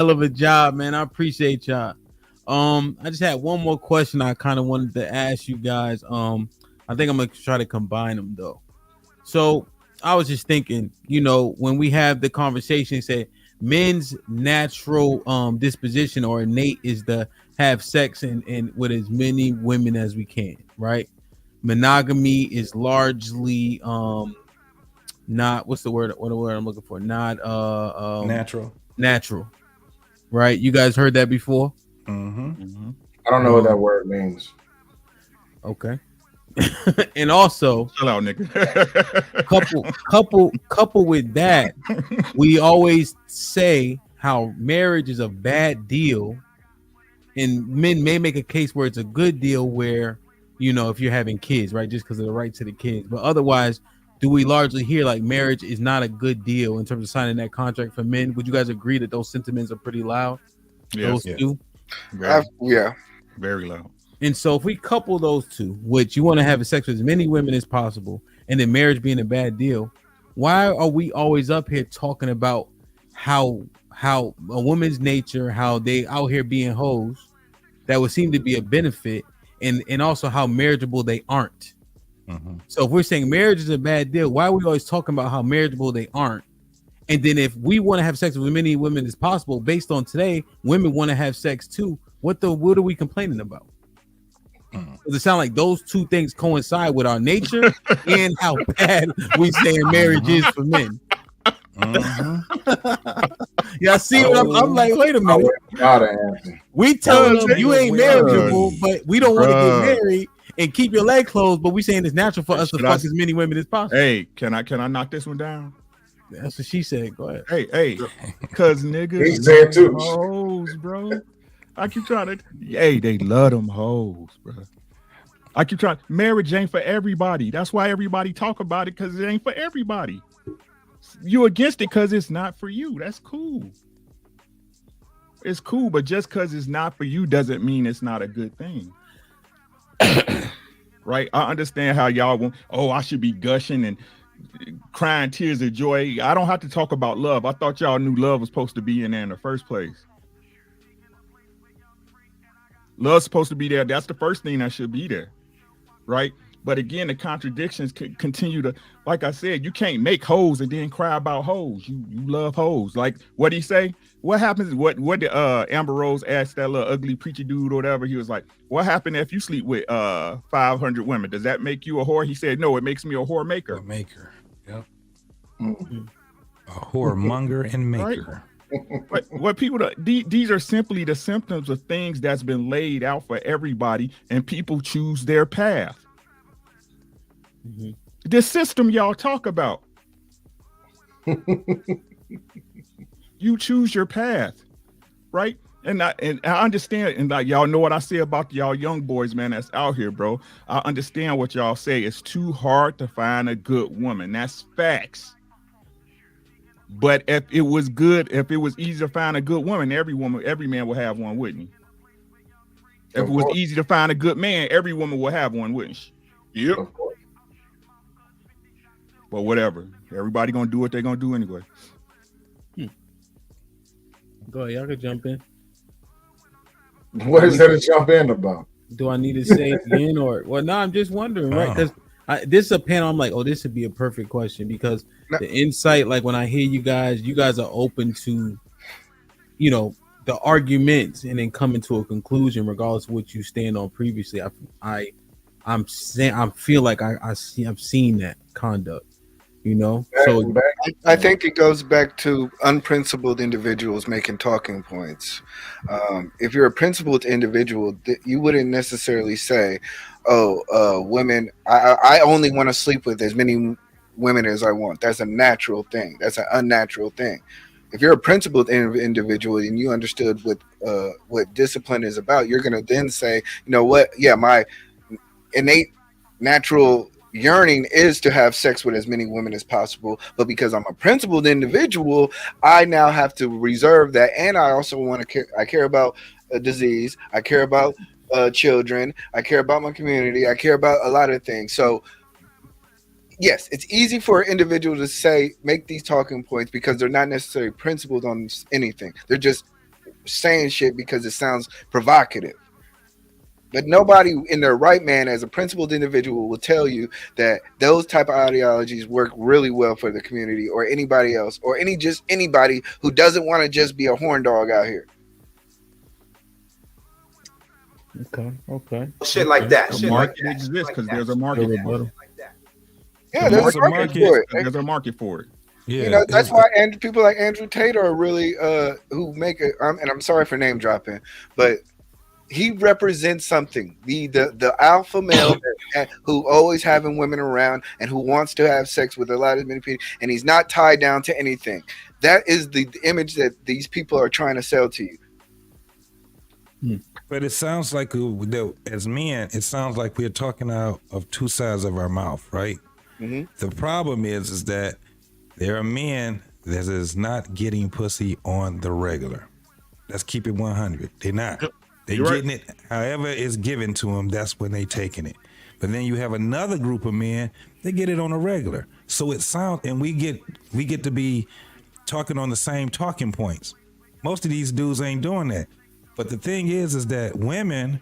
hell of a job, man. I appreciate y'all. I just had one more question I kind of wanted to ask you guys. I think I'm gonna try to combine them though. So I was just thinking, when we have the conversation, say men's natural disposition or innate is to have sex and with as many women as we can, right? Monogamy is largely not what's the word? What the word I'm looking for? Not natural, right? You guys heard that before? Mm-hmm. I don't know what that word means. Okay. And also, chill out, nigga. couple with that, we always say how marriage is a bad deal, and men may make a case where it's a good deal where if you're having kids, right, just because of the right to the kids. But otherwise, do we largely hear like marriage is not a good deal in terms of signing that contract for men? Would you guys agree that those sentiments are pretty loud? Yes. Those two? Yeah. Very loud. And so if we couple those two, which you want to have sex with as many women as possible, and then marriage being a bad deal, why are we always up here talking about how a woman's nature, how they out here being hoes, that would seem to be a benefit, and also how marriageable they aren't? Mm-hmm. So if we're saying marriage is a bad deal, why are we always talking about how marriageable they aren't? And then if we want to have sex with as many women as possible, based on today, women want to have sex too. What are we complaining about? Does it sound like those two things coincide with our nature and how bad we saying marriage is for men? Yeah, I see what I'm like. Wait a minute. We tell them you ain't marriageable, but we don't want to get married and keep your leg closed. But we saying it's natural for us to fuck as many women as possible. Hey, can I knock this one down? That's what she said. Go ahead. Hey, cause niggas he said too. Hoes, bro. I keep trying to. Hey, they love them hoes, bro. I keep trying. Marriage ain't for everybody. That's why everybody talk about it, because it ain't for everybody. You against it because it's not for you. That's cool. It's cool, but just because it's not for you doesn't mean it's not a good thing. Right? I understand how y'all want. Oh, I should be gushing and crying tears of joy. I don't have to talk about love. I thought y'all knew love was supposed to be in there in the first place. Love's supposed to be there. That's the first thing that should be there, right? But again, the contradictions continue to, like I said, you can't make hoes and then cry about hoes. You love hoes. Like, what did he say? What happens? What did Amber Rose ask that little ugly preacher dude or whatever? He was like, what happened if you sleep with 500 women? Does that make you a whore? He said, no, it makes me a whore maker. A maker. Yep. Mm-hmm. A whoremonger and maker. Right? What people, these are simply the symptoms of things that's been laid out for everybody, and people choose their path. Mm-hmm. The system y'all talk about. You choose your path, right? And I understand, and like y'all know what I say about y'all young boys, man, that's out here, bro. I understand what y'all say. It's too hard to find a good woman. That's facts. But if it was easy to find a good woman, every man will have one, wouldn't he? If it was easy to find a good man, every woman will have one, wouldn't she? Yep. But whatever. Everybody gonna do what they're gonna do anyway. Go ahead, y'all can jump in. What is there to jump in about? Do I need to say it again or well? No, I'm just wondering, right? Because this is a panel. I'm like, oh, this would be a perfect question because the insight, like when I hear you guys are open to, the arguments and then coming to a conclusion regardless of what you stand on previously. I'm feel like I've seen that conduct. So I think it goes back to unprincipled individuals making talking points. If you're a principled individual, you wouldn't necessarily say, women, I only want to sleep with as many women as I want. That's a natural thing. That's an unnatural thing. If you're a principled individual and you understood what discipline is about, you're going to then say, you know what? Yeah, my innate natural yearning is to have sex with as many women as possible, but because I'm a principled individual, I now have to reserve that, and I also want to I care about disease, I care about children, I care about my community, I care about a lot of things. So yes, it's easy for an individual to make these talking points because they're not necessarily principled on anything. They're just saying shit because it sounds provocative. But nobody in their right man, as a principled individual, will tell you that those type of ideologies work really well for the community or anybody else or anybody who doesn't want to just be a horn dog out here. Okay. Shit like that. The Shit like market that. exists because Like there's that. a market for it. Rebuttal. Yeah, The there's a market for it. There's a market for it. Yeah, You know, that's why people like Andrew Tate are really who make it. And I'm sorry for name dropping, but he represents something. The alpha male who always having women around and who wants to have sex with a lot of many people, and he's not tied down to anything. That is the image that these people are trying to sell to you. But it sounds like as men, it sounds like we're talking out of two sides of our mouth, right? Mm-hmm. The problem is that there are men that is not getting pussy on the regular. Let's keep it 100. They're not. They're You're getting it however it's given to them. That's when they taking it. But then you have another group of men that get it on a regular. So it sounds, and we get to be talking on the same talking points. Most of these dudes ain't doing that. But the thing is that women,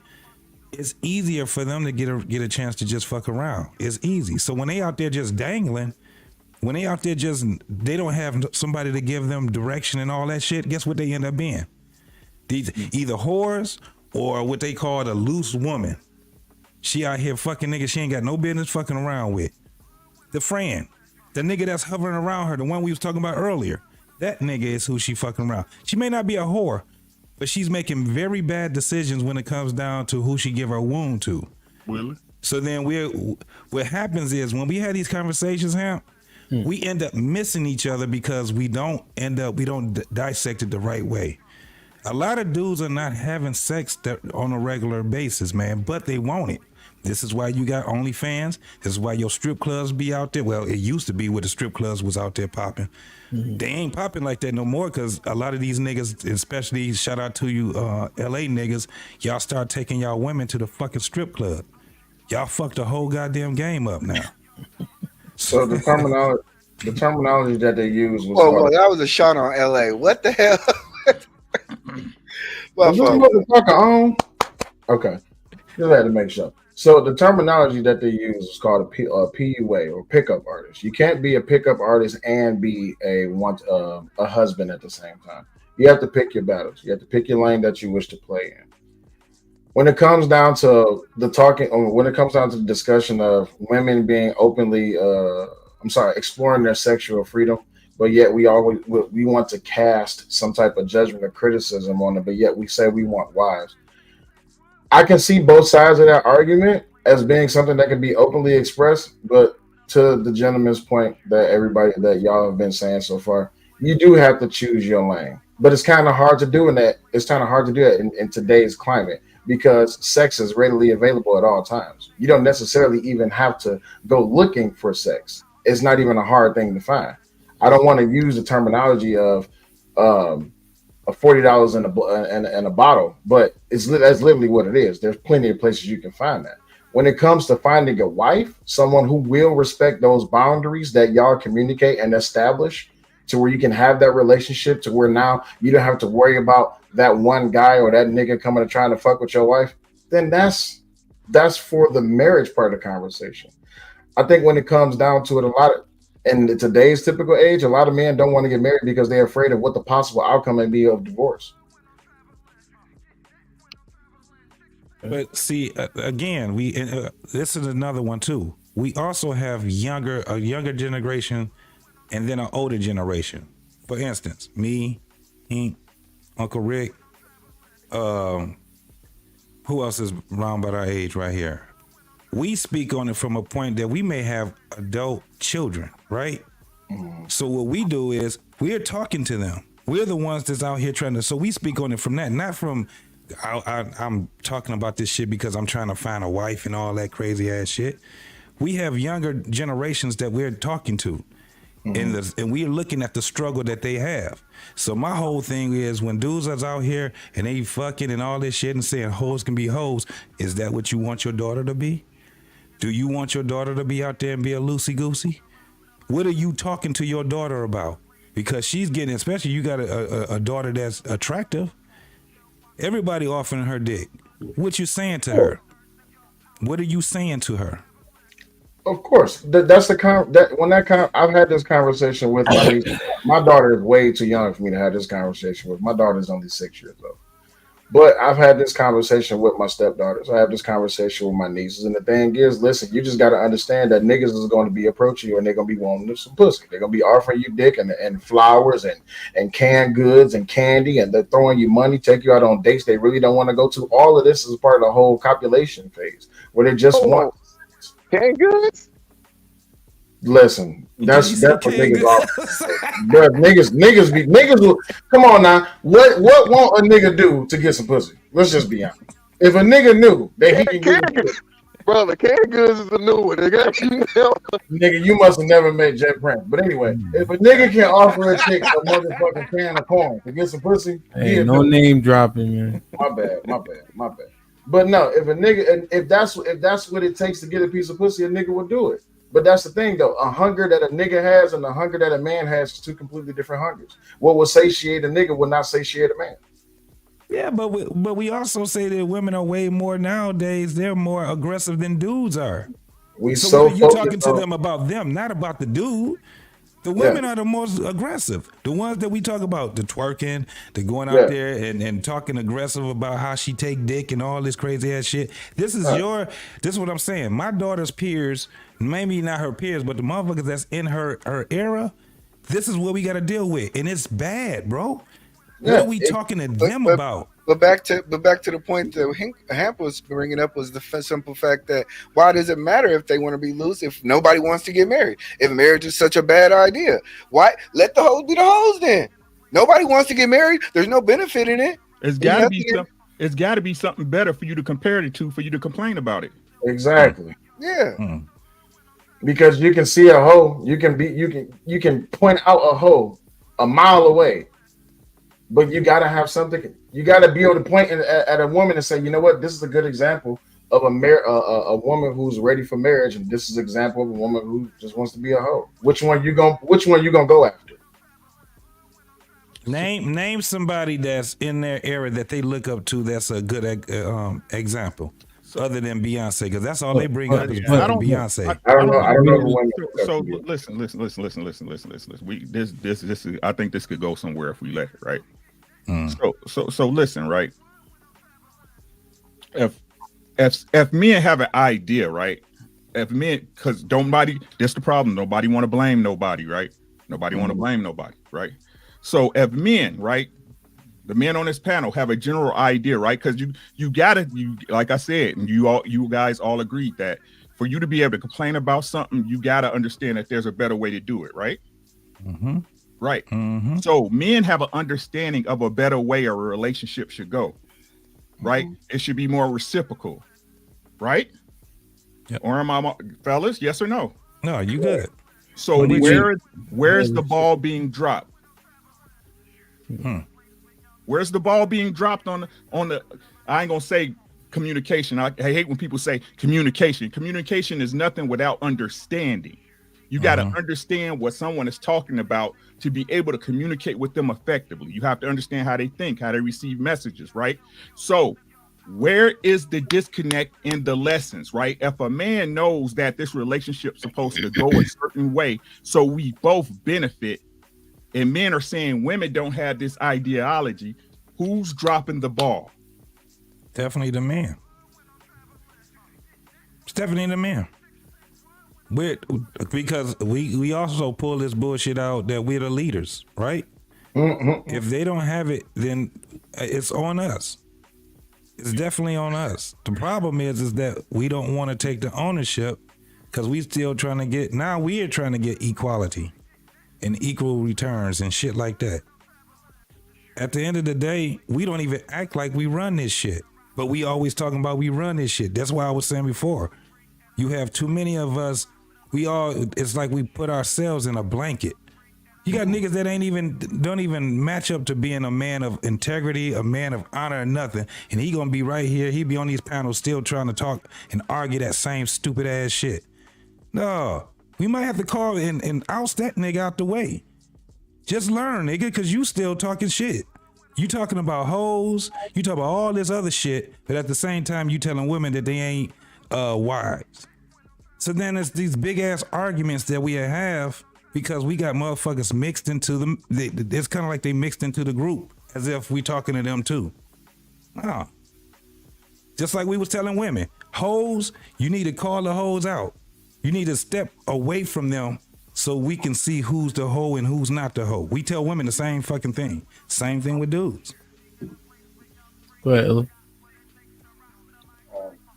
it's easier for them to get a chance to just fuck around. It's easy. So when they out there just dangling, when they out there they don't have somebody to give them direction and all that shit, guess what they end up being? These either whores or what they call a loose woman. She out here fucking niggas she ain't got no business fucking around with. The friend, the nigga that's hovering around her, the one we was talking about earlier, that nigga is who she fucking around. She may not be a whore, but she's making very bad decisions when it comes down to who she give her womb to. Really? So then what happens is when we have these conversations, we end up missing each other because we don't dissect it the right way. A lot of dudes are not having sex on a regular basis, man, but they want it. This is why you got OnlyFans. This is why your strip clubs be out there. Well, it used to be where the strip clubs was out there popping. They ain't popping like that no more because a lot of these niggas, especially shout out to you LA niggas, y'all start taking y'all women to the fucking strip club. Y'all fucked the whole goddamn game up now. So the terminology that they use was Well, that was a shot on LA. What the hell? Was this motherfucker on? Okay, just had to make sure. So the terminology that they use is called a PUA or pickup artist. You can't be a pickup artist and be a husband at the same time. You have to pick your battles. You have to pick your lane that you wish to play in. When it comes down to the discussion of women being openly, exploring their sexual freedom, but yet we want to cast some type of judgment or criticism on it, but yet we say we want wives. I can see both sides of that argument as being something that can be openly expressed, but to the gentleman's point that y'all have been saying so far, you do have to choose your lane. But it's kind of hard to do in today's climate because sex is readily available at all times. You don't necessarily even have to go looking for sex. It's not even a hard thing to find. I don't want to use the terminology of $40 in a bottle, but that's literally what it is. There's plenty of places you can find that. When it comes to finding a wife, someone who will respect those boundaries that y'all communicate and establish to where you can have that relationship to where now you don't have to worry about that one guy or that nigga coming and trying to fuck with your wife, then that's for the marriage part of the conversation. I think when it comes down to it, in today's typical age, a lot of men don't want to get married because they're afraid of what the possible outcome may be of divorce. But see, again, this is another one too. We also have a younger generation and then an older generation. For instance, me, Hank, Uncle Rick, who else is around about our age right here? We speak on it from a point that we may have adult children, right? So what we do is we're talking to them. We're the ones that's out here so we speak on it from that, not from, I'm talking about this shit because I'm trying to find a wife and all that crazy ass shit. We have younger generations that we're talking to. And we're looking at the struggle that they have. So my whole thing is when dudes are out here and they fucking and all this shit and saying hoes can be hoes, is that what you want your daughter to be? Do you want your daughter to be out there and be a loosey-goosey? What are you talking to your daughter about? Because she's getting, especially you got a daughter that's attractive, Everybody offering her dick. What you saying to her? What are you saying to her? Of course, that's I've had this conversation with my niece. My daughter is way too young for me to have this conversation with. My daughter's only 6 years old. But I've had this conversation with my stepdaughters. I have this conversation with my nieces. And the thing is, listen, you just got to understand that niggas is going to be approaching you and they're going to be wanting some pussy. They're going to be offering you dick and flowers and canned goods and candy. And they're throwing you money, take you out on dates they really don't want to go to. All of this is part of the whole copulation phase where they just want. Canned goods? Listen, that's what niggas are. But niggas will come on now. What won't a nigga do to get some pussy? Let's just be honest. If a nigga knew that he can get pussy, brother, canned goods is the new one. Nigga, you must have never met Jet Prince. But anyway, if a nigga can offer a chick a motherfucking can of corn to get some pussy, hey, no name dropping, man. My bad. But no, if a nigga, if that's what it takes to get a piece of pussy, a nigga would do it. But that's the thing, though. A hunger that a nigga has and a hunger that a man has is two completely different hungers. What will satiate a nigga will not satiate a man. Yeah, but we also say that women are way more nowadays. They're more aggressive than dudes are. So you talking to them about them, not about the dude. The women are the most aggressive. The ones that we talk about, the twerking, the going out there and talking aggressive about how she take dick and all this crazy ass shit. This is what I'm saying. My daughter's peers, maybe not her peers, but the motherfuckers that's in her era, this is what we got to deal with. And it's bad, bro. What are we talking to them about? But back to the point that Hamp was bringing up was the simple fact that why does it matter if they want to be loose if nobody wants to get married? If marriage is such a bad idea, why let the hoes be the hoes then? Nobody wants to get married. There's no benefit in it. It's got to be something better for you to compare it to, for you to complain about it. Exactly. Yeah. Because you can see a hoe, you can point out a hoe a mile away. But you gotta have something. You gotta be able to point at a woman and say, you know what, this is a good example of a woman who's ready for marriage, and this is an example of a woman who just wants to be a hoe. Which one you gonna go after? Name somebody that's in their era that they look up to. That's a good example. Other than Beyonce, because that's all they bring up is Beyonce. I don't know. So listen. This is. I think this could go somewhere if we let it, right? So listen, right? If men have an idea, right? If men, because that's the problem. Nobody want to blame nobody, right? Nobody want to blame nobody, right? So if men, right? The men on this panel have a general idea, right? Because you like I said, and you guys all agreed that for you to be able to complain about something, you gotta understand that there's a better way to do it, right? Mm-hmm. Right. Mm-hmm. So men have an understanding of a better way a relationship should go, right? Mm-hmm. It should be more reciprocal, right? Yep. Or am I, fellas? Yes or no? No, you good. So where's the ball being dropped? Where's the ball being dropped on the? I ain't gonna say communication. I hate when people say communication. Communication is nothing without understanding. You got to understand what someone is talking about to be able to communicate with them effectively. You have to understand how they think, how they receive messages, right? So where is the disconnect in the lessons, right? If a man knows that this relationship's supposed to go a certain way, so we both benefit, and men are saying women don't have this ideology, who's dropping the ball? Definitely the man. It's definitely the man. Because we also pull this bullshit out that we're the leaders, right? Mm-hmm. If they don't have it, then it's on us. It's definitely on us. The problem is that we don't want to take the ownership because we still trying to get, now we're trying to get equality and equal returns and shit like that. At the end of the day, we don't even act like we run this shit, but we always talking about we run this shit. That's why I was saying before, you have too many of us. It's like we put ourselves in a blanket. You got niggas that don't even match up to being a man of integrity, a man of honor, or nothing. And he gonna be right here. He be on these panels still trying to talk and argue that same stupid ass shit. No, we might have to call and oust that nigga out the way. Just learn, nigga, because you still talking shit. You talking about hoes, you talking about all this other shit, but at the same time you telling women that they ain't wives. So then it's these big ass arguments that we have because we got motherfuckers mixed into them. It's kind of like they mixed into the group as if we talking to them too. No. Just like we was telling women, hoes, you need to call the hoes out. You need to step away from them so we can see who's the hoe and who's not the hoe. We tell women the same fucking thing. Same thing with dudes. Go ahead, Ella.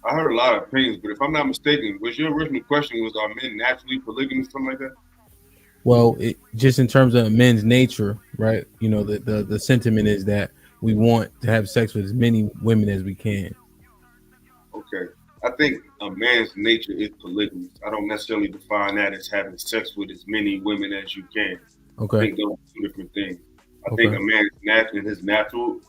I heard a lot of opinions, but if I'm not mistaken, was your original question was are men naturally polygamous, something like that? Well, just in terms of men's nature, right? You know, the sentiment is that we want to have sex with as many women as we can. Okay. I think a man's nature is polygamous. I don't necessarily define that as having sex with as many women as you can. Okay. I think those are two different things. I think a man's in his natural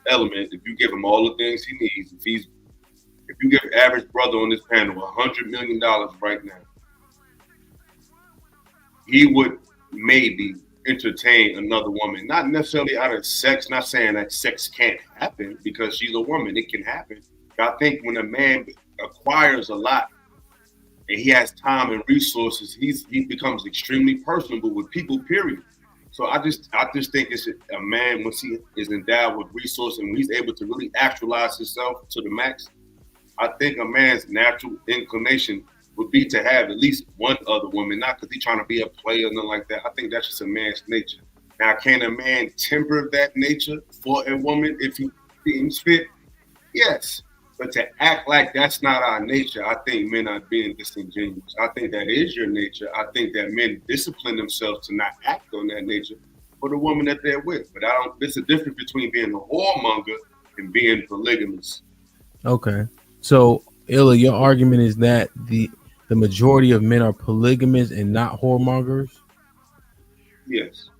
element, if you give him all the things he needs, if you give average brother on this panel $100 million right now, he would maybe entertain another woman, not necessarily out of sex, not saying that sex can't happen because she's a woman, it can happen. But I think when a man acquires a lot and he has time and resources, he becomes extremely personable with people, period. So I just think it's a man, once he is endowed with resources and he's able to really actualize himself to the max, I think a man's natural inclination would be to have at least one other woman, not because he's trying to be a player or nothing like that. I think that's just a man's nature. Now, can a man temper that nature for a woman if he deems fit? Yes. But to act like that's not our nature, I think men are being disingenuous. I think that is your nature. I think that men discipline themselves to not act on that nature for the woman that they're with. But there's a difference between being a whoremonger and being polygamous. Okay. So, Illa, your argument is that the majority of men are polygamous and not whoremongers? Yes.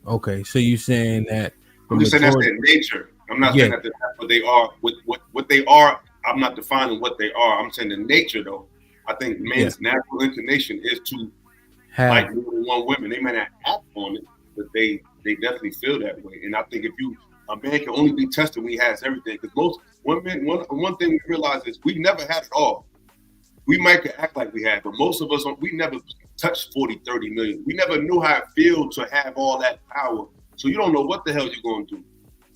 Okay. So you're saying that I'm just saying that's their nature. I'm not saying that that's what they are. What they are, I'm not defining what they are. I'm saying the nature, though. I think men's natural inclination is to like more than one woman. They may not act on it, but they definitely feel that way. And I think a man can only be tested when he has everything. Because most women, one thing we realize is we never had it all. We might act like we had, but most of us, we never touched 40, 30 million. We never knew how it feels to have all that power. So you don't know what the hell you're going to do.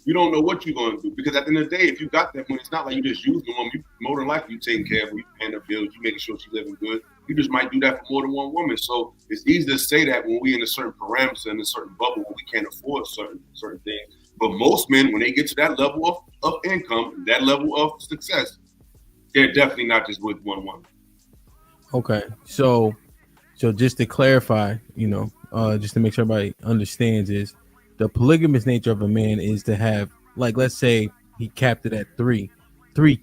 You don't know what you're going to do. Because at the end of the day, if you got that money, it's not like you just use the woman. You more than likely you taking care of her, you paying her bills, you making sure she's living good. You just might do that for more than one woman. So it's easy to say that when we're in a certain parameter, in a certain bubble, when we can't afford certain things. But most men, when they get to that level of income, that level of success, they're definitely not just with one woman. Okay, so just to clarify, just to make sure everybody understands, is the polygamous nature of a man is to have, like, let's say he capped it at three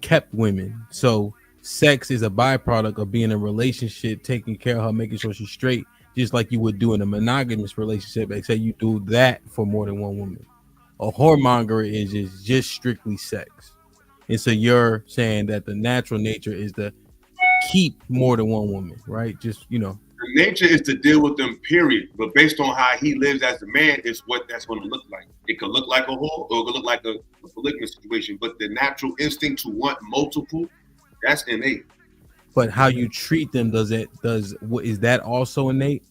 kept women. So sex is a byproduct of being in a relationship, taking care of her, making sure she's straight, just like you would do in a monogamous relationship, except you do that for more than one woman. A whoremonger is just strictly sex. And so you're saying that the natural nature is to keep more than one woman, right? Just, The nature is to deal with them, period. But based on how he lives as a man is what that's going to look like. It could look like a whore or it could look like a polygamous situation. But the natural instinct to want multiple, that's innate. But how you treat them, is that also innate?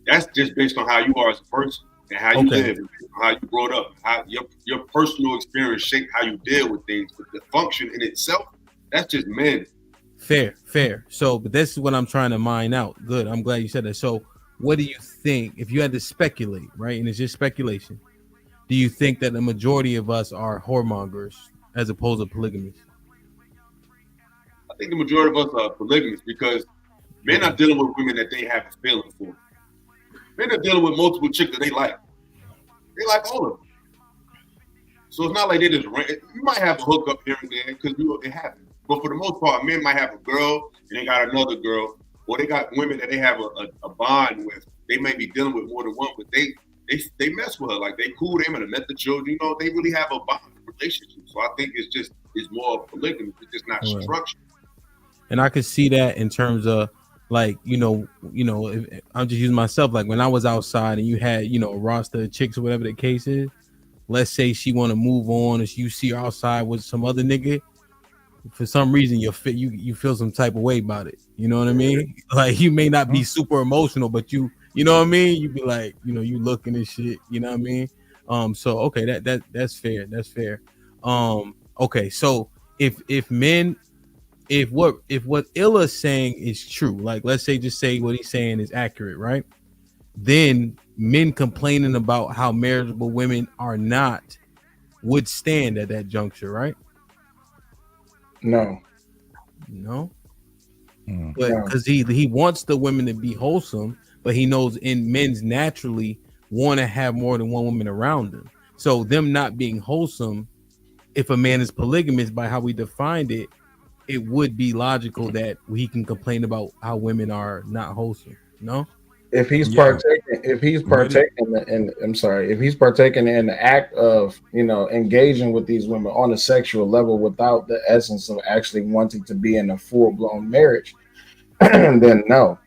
That's just based on how you are as a person and how you live, and how you brought up, how your personal experience shaped how you deal with things. But the function in itself, that's just men. Fair. So, but this is what I'm trying to mine out. Good. I'm glad you said that. So, what do you think, if you had to speculate, right? And it's just speculation. Do you think that the majority of us are whoremongers as opposed to polygamous? I think the majority of us are polygamous because men are dealing with women that they have a feeling for. Men are dealing with multiple chicks that they like. They like all of them. So it's not like they just rent. You might have a hookup here and there because it happens. But for the most part, men might have a girl and they got another girl, or they got women that they have a bond with. They may be dealing with more than one, but they mess with her. Like, they cool, they might have met the children. They really have a bond relationship. So I think it's more of polygamy. It's just not structured. And I could see that in terms of, like, if I'm just using myself, like when I was outside and you had, a roster of chicks or whatever the case is, let's say she want to move on, or you see her outside with some other nigga, for some reason you feel some type of way about it. You know what I mean? Like you may not be super emotional, but you know what I mean? You be like, you know, you looking and shit. You know what I mean? So okay, that's fair. That's fair. Okay, so if what Illa's saying is true, like let's say just say what he's saying is accurate, right? Then men complaining about how marriageable women are not would stand at that juncture, right? No. But because he wants the women to be wholesome, but he knows in men's naturally want to have more than one woman around them. So them not being wholesome, if a man is polygamous by how we defined it, it would be logical that he can complain about how women are not wholesome. No? If he's partaking in the act of, you know, engaging with these women on a sexual level without the essence of actually wanting to be in a full-blown marriage, then no.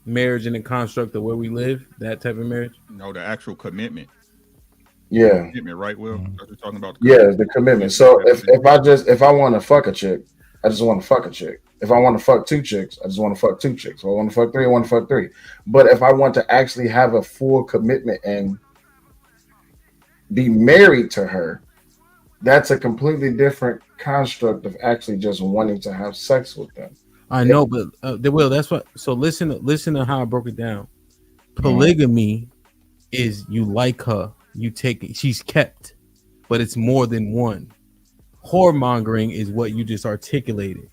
Marriage in the construct of where we live, that type of marriage? No, the actual commitment. Yeah. Commitment, right, Will? You're talking about the commitment. So if I want to fuck a chick, I just want to fuck a chick. If I want to fuck two chicks, I just want to fuck two chicks. If I want to fuck three, I want to fuck three. But if I want to actually have a full commitment and be married to her, that's a completely different construct of actually just wanting to have sex with them. I know, but that's what. So listen to how I broke it down. Polygamy is you like her, you take it, she's kept, but it's more than one. Whoremongering is what you just articulated.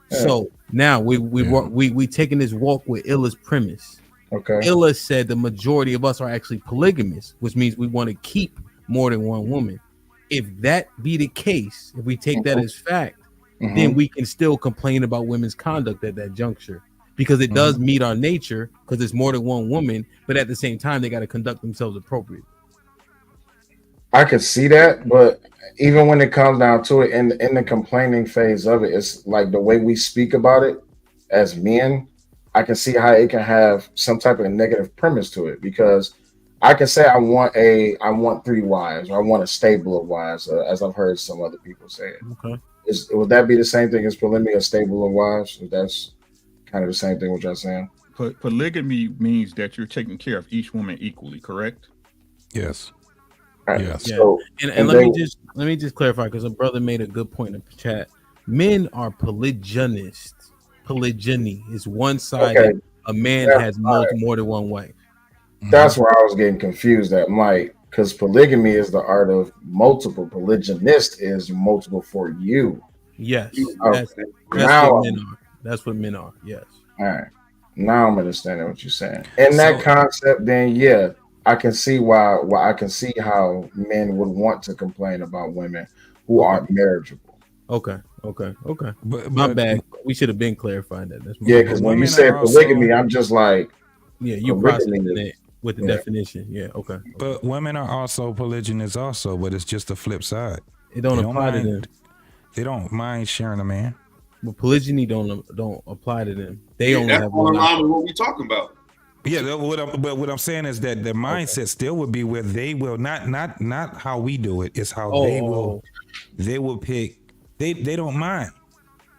So now we taking this walk with Illa's premise. Okay. Illa said the majority of us are actually polygamous, which means we want to keep more than one woman. If that be the case, if we take that as fact, then we can still complain about women's conduct at that juncture, because it does meet our nature, because it's more than one woman, but at the same time they got to conduct themselves appropriately. I could see that, but even when it comes down to it, in the complaining phase of it, it's like the way we speak about it as men. I can see how it can have some type of negative premise to it, because I can say I want 3 wives, or I want a stable of wives, as I've heard some other people say it. Okay. Would that be the same thing as polygamy, a stable of wives? That's kind of the same thing what y'all saying. Polygamy means that you're taking care of each woman equally, correct? Yes. Right. Yes. Yeah. So, and let me just clarify, because a brother made a good point in the chat. Men are polygynists. Polygyny is one-sided. Okay. A man has more than one wife. That's where I was getting confused at, Mike, because polygamy is the art of multiple. Polygynist is multiple for you. Yes. Okay. That's what men are. Yes. All right. Now I'm understanding what you're saying. In that concept, then yeah, I can see why I can see how men would want to complain about women who aren't marriageable. Okay. But my bad. We should have been clarifying that. That's because when you said polygamy, I'm just like, you processing it with the definition. Yeah, okay. But women are also polygynous also, but it's just the flip side. It don't apply to them. They don't mind sharing a man. But polygyny don't apply to them. They only have one. That's line with what we talking about. Yeah, what I'm saying is that the mindset still would be where they will not how we do it. It's how they will pick. They don't mind.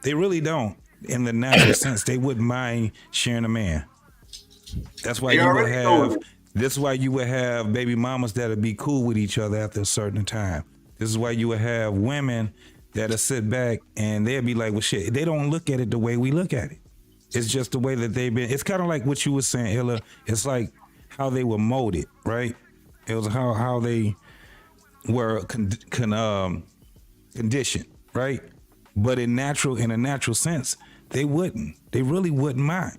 They really don't. In the natural sense, they wouldn't mind sharing a man. That's why you would have baby mamas that'll be cool with each other after a certain time. This is why you would have women that'll sit back and they'll be like, well, shit, they don't look at it the way we look at it. It's just the way that they've been. It's kind of like what you were saying, Illa. It's like how they were molded, right? It was how they were conditioned, right? But in a natural sense, they wouldn't. They really wouldn't mind.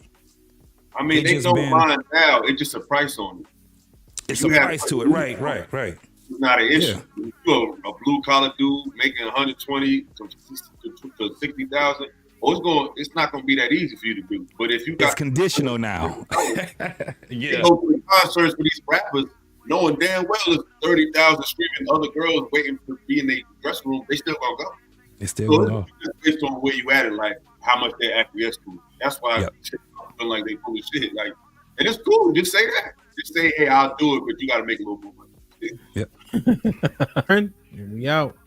I mean, they don't mind now. It's just a price on it. It's a price to it, right. It's not an issue. Yeah. You're a blue collar dude making 120 to 60,000. It's not going to be that easy for you to do. But if you got, it's conditional now. You go to the concerts for these rappers, knowing damn well there's 30,000 screaming other girls waiting to be in their dressing room. They still gonna go. They still gonna go. Based on where you at in life, how much they acquiesce to. That's why I feel like they full of shit. Like, and it's cool. Just say that. Just say, hey, I'll do it, but you got to make a little more money. Yep. We out.